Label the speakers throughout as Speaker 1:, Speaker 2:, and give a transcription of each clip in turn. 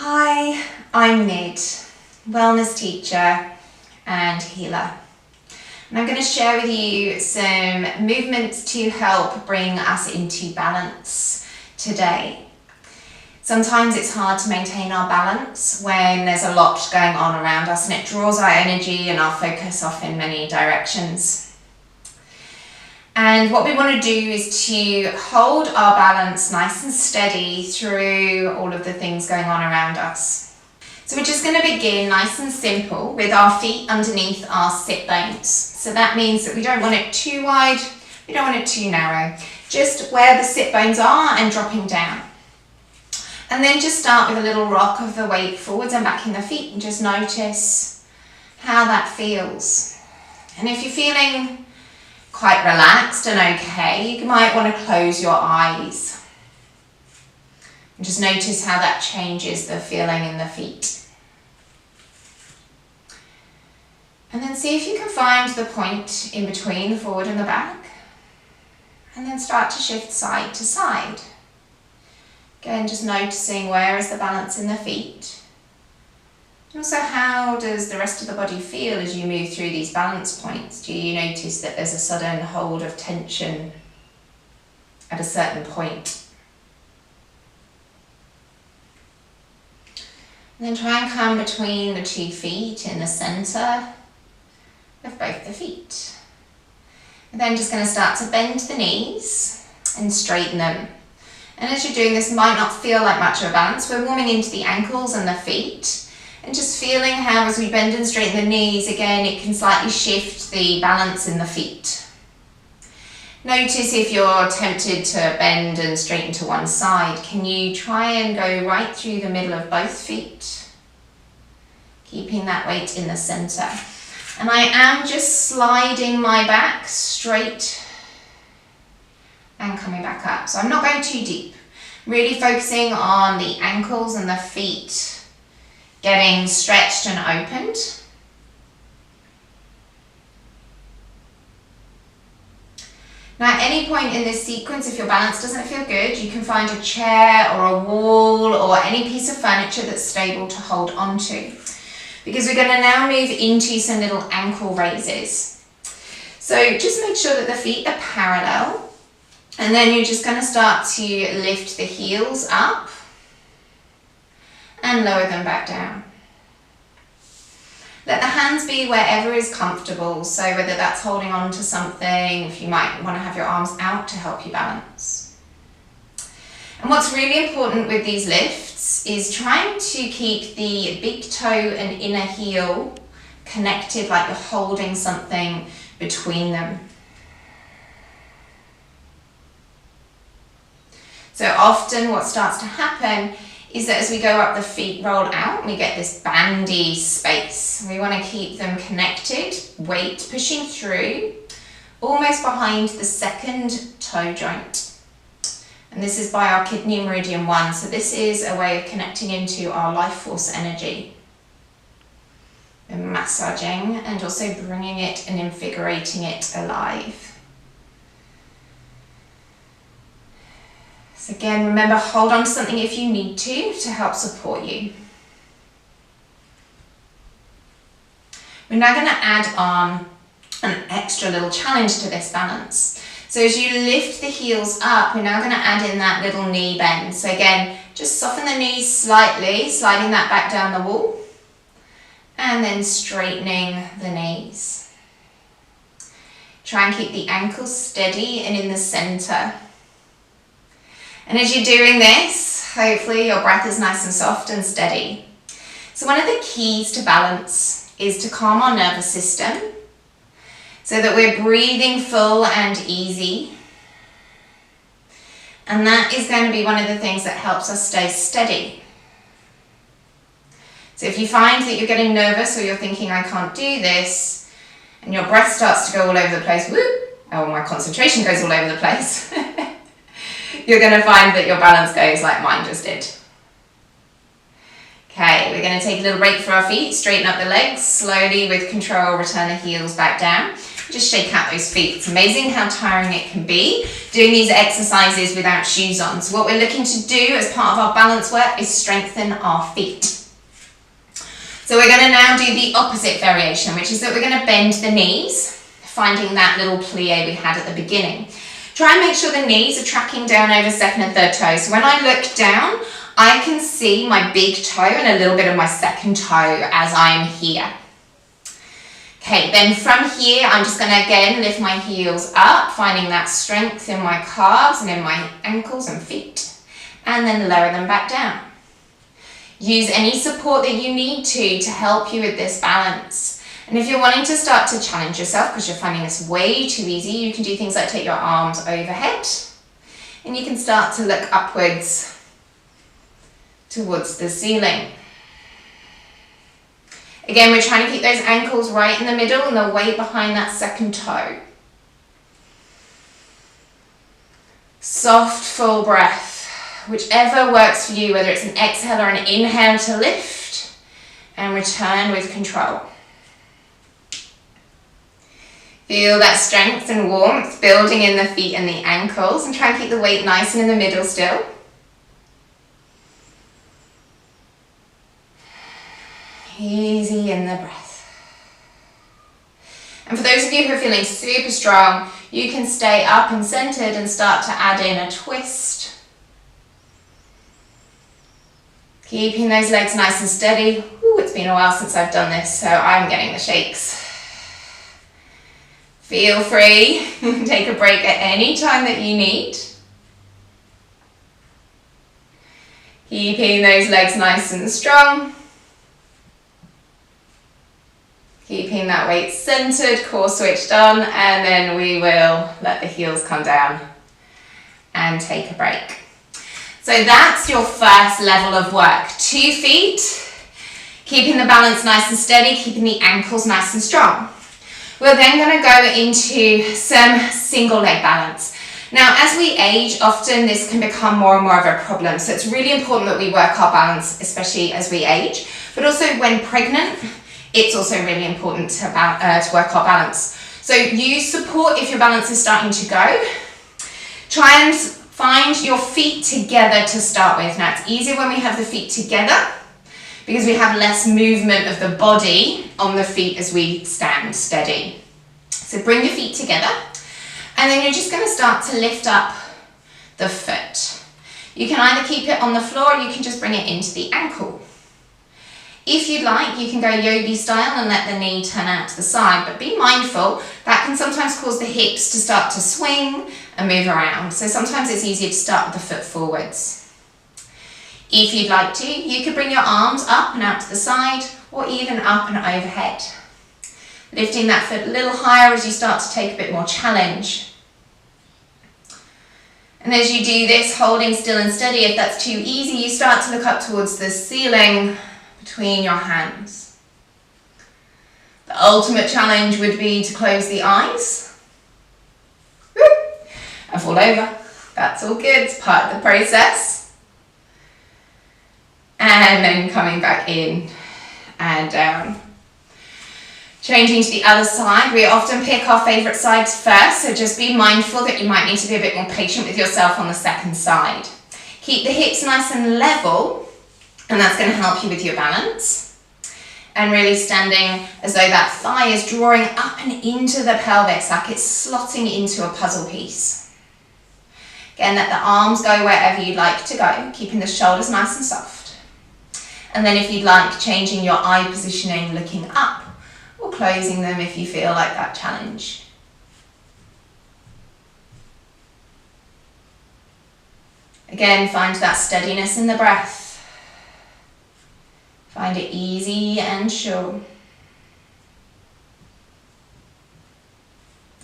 Speaker 1: Hi, I'm Nid, wellness teacher and healer. And I'm going to share with you some movements to help bring us into balance today. Sometimes it's hard to maintain our balance when there's a lot going on around us and it draws our energy and our focus off in many directions. And what we want to do is to hold our balance nice and steady through all of the things going on around us. So we're just going to begin nice and simple with our feet underneath our sit bones. So that means that we don't want it too wide, we don't want it too narrow. Just where the sit bones are and dropping down. And then just start with a little rock of the weight forwards and back in the feet and just notice how that feels. And if you're feeling quite relaxed and okay, you might want to close your eyes. And just notice how that changes the feeling in the feet. And then see if you can find the point in between the forward and the back. And then start to shift side to side. Again, just noticing where is the balance in the feet. And also, how does the rest of the body feel as you move through these balance points? Do you notice that there's a sudden hold of tension at a certain point? And then try and come between the 2 feet in the center of both the feet. And then just going to start to bend the knees and straighten them. And as you're doing this, it might not feel like much of a balance. We're warming into the ankles and the feet. And just feeling how as we bend and straighten the knees, again, it can slightly shift the balance in the feet. Notice if you're tempted to bend and straighten to one side, can you try and go right through the middle of both feet? Keeping that weight in the center. And I am just sliding my back straight and coming back up. So I'm not going too deep. Really focusing on the ankles and the feet getting stretched and opened. Now, at any point in this sequence, if your balance doesn't feel good, you can find a chair or a wall or any piece of furniture that's stable to hold onto. Because we're going to now move into some little ankle raises. So just make sure that the feet are parallel. And then you're just going to start to lift the heels up and lower them back down. Let the hands be wherever is comfortable, so whether that's holding on to something, if you might want to have your arms out to help you balance. And what's really important with these lifts is trying to keep the big toe and inner heel connected, like you're holding something between them. So often what starts to happen is that as we go up, the feet roll out, we get this bandy space. We want to keep them connected, weight pushing through, almost behind the second toe joint. And this is by our kidney meridian 1. So this is a way of connecting into our life force energy. And massaging and also bringing it and invigorating it alive. So again, remember, hold on to something if you need to help support you. We're now going to add on an extra little challenge to this balance. So as you lift the heels up, we're now going to add in that little knee bend. So again, just soften the knees slightly, sliding that back down the wall, and then straightening the knees. Try and keep the ankles steady and in the center. And as you're doing this, hopefully your breath is nice and soft and steady. So one of the keys to balance is to calm our nervous system so that we're breathing full and easy. And that is going to be one of the things that helps us stay steady. So if you find that you're getting nervous or you're thinking, I can't do this, and your breath starts to go all over the place, my concentration goes all over the place, you're going to find that your balance goes like mine just did. Okay, we're going to take a little break for our feet, straighten up the legs, slowly with control, return the heels back down. Just shake out those feet. It's amazing how tiring it can be doing these exercises without shoes on. So what we're looking to do as part of our balance work is strengthen our feet. So we're going to now do the opposite variation, which is that we're going to bend the knees, finding that little plie we had at the beginning. Try and make sure the knees are tracking down over second and third toes. So when I look down, I can see my big toe and a little bit of my second toe as I'm here. Okay, then from here, I'm just going to again lift my heels up, finding that strength in my calves and in my ankles and feet, and then lower them back down. Use any support that you need to help you with this balance. And if you're wanting to start to challenge yourself because you're finding this way too easy, you can do things like take your arms overhead, and you can start to look upwards towards the ceiling. Again, we're trying to keep those ankles right in the middle and the weight behind that second toe. Soft, full breath, whichever works for you, whether it's an exhale or an inhale to lift, and return with control. Feel that strength and warmth building in the feet and the ankles, and try and keep the weight nice and in the middle still. Easy in the breath. And for those of you who are feeling super strong, you can stay up and centered and start to add in a twist. Keeping those legs nice and steady. Ooh, it's been a while since I've done this, so I'm getting the shakes. Feel free, take a break at any time that you need. Keeping those legs nice and strong. Keeping that weight centered, core switched on, and then we will let the heels come down and take a break. So that's your first level of work. 2 feet, keeping the balance nice and steady, keeping the ankles nice and strong. We're then going to go into some single leg balance. Now, as we age, often this can become more and more of a problem. So it's really important that we work our balance, especially as we age, but also when pregnant, it's also really important to work our balance. So use support if your balance is starting to go. Try and find your feet together to start with. Now, it's easier when we have the feet together because we have less movement of the body on the feet as we stand steady. So bring your feet together, and then you're just going to start to lift up the foot. You can either keep it on the floor or you can just bring it into the ankle. If you'd like, you can go yogi style and let the knee turn out to the side, but be mindful, that can sometimes cause the hips to start to swing and move around. So sometimes it's easier to start with the foot forwards. If you'd like to, you could bring your arms up and out to the side, or even up and overhead. Lifting that foot a little higher as you start to take a bit more challenge. And as you do this, holding still and steady, if that's too easy, you start to look up towards the ceiling between your hands. The ultimate challenge would be to close the eyes and fall over. That's all good, it's part of the process. And then coming back in and down. Changing to the other side, we often pick our favourite sides first, so just be mindful that you might need to be a bit more patient with yourself on the second side. Keep the hips nice and level, and that's going to help you with your balance. And really standing as though that thigh is drawing up and into the pelvis, like it's slotting into a puzzle piece. Again, let the arms go wherever you'd like to go, keeping the shoulders nice and soft. And then if you'd like, changing your eye positioning, looking up, or closing them if you feel like that challenge. Again, find that steadiness in the breath. Find it easy and sure.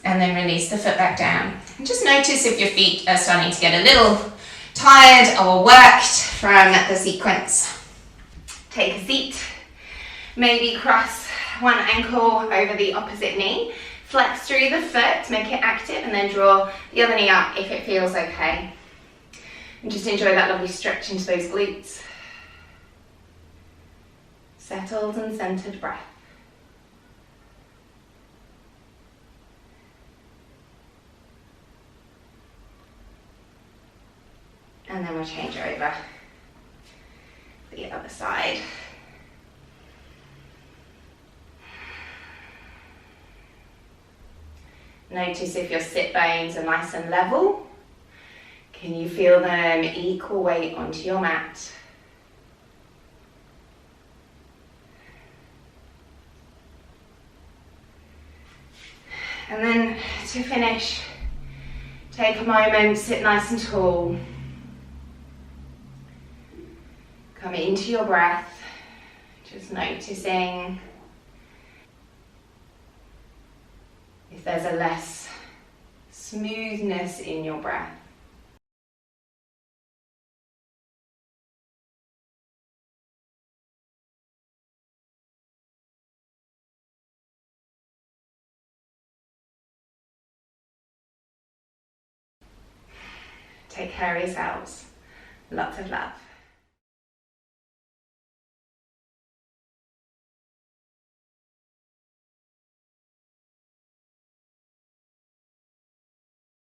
Speaker 1: And then release the foot back down. And just notice if your feet are starting to get a little tired or worked from the sequence. Take a seat. Maybe cross one ankle over the opposite knee. Flex through the foot, make it active, and then draw the other knee up if it feels okay. And just enjoy that lovely stretch into those glutes. Settled and centered breath. And then we'll change over the other side. Notice if your sit bones are nice and level. Can you feel them equal weight onto your mat? And then to finish, take a moment, sit nice and tall. Come into your breath, just noticing if there's a less smoothness in your breath. Take care of yourselves. Lots of love.